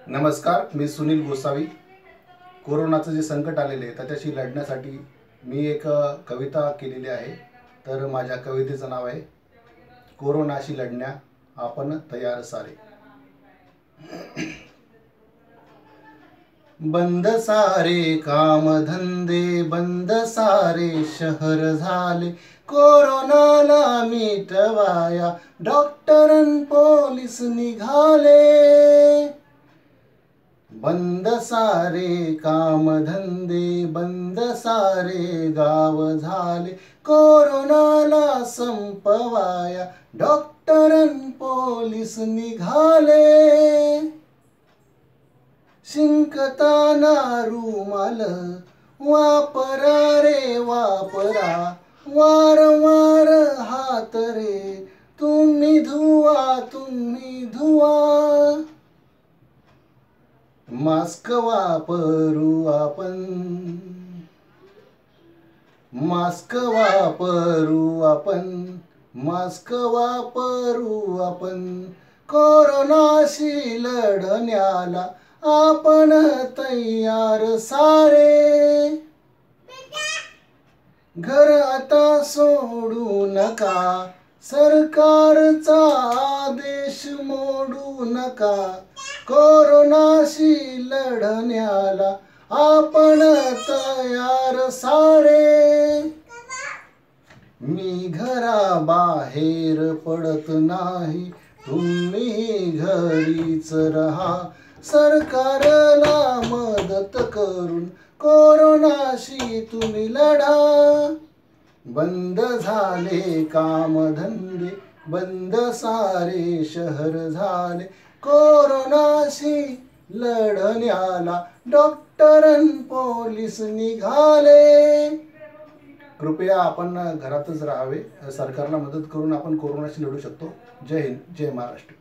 नमस्कार, मी सुनील गोसावी। कोरोनाचं जे संकट आलेले आहे त्याच्याशी लढण्यासाठी मी एक कविता केलेली आहे। तर माझ्या कवितेचं नाव आहे कोरोनाशी लढण्या आपण तयार सारे। बंद सारे काम धंदे, बंद सारे शहर झाले, कोरोनाला मिटवाया डॉक्टर अन पोलीस निघाले। बंद सारे काम धंदे, बंद सारे गाव झाले, कोरोनाला संपवाया डॉक्टर अन पोलीस निघाले। शिंकताना रुमाल वापरा रे वापरा, वारंवार हात रे तुम्ही धुवा, तुम्ही धुवा। मास्क वापरू आपण, मास्क वापरू आपण, मास्क वापरू आपण, कोरोनाशी लढण्याला आपण तयार सारे। घर आता सोडू नका, सरकारचा आदेश मोडू नका, कोरोनाशी लढण्याला आपण तयार सारे। मी घराबाहेर पडत नाही, तुम्ही घरीच रहा, सरकारला मदत करून कोरोनाशी तुम्ही लढा। बंद झाले काम धंदे, बंद सारे शहर झाले, कोरोनाशी लढण्याला डॉक्टर अन पोलीस निघाले। कृपया आपण घरातच राहावे, सरकारला मदत करून आपण कोरोनाशी लढू शकतो। जय हिंद, जय महाराष्ट्र।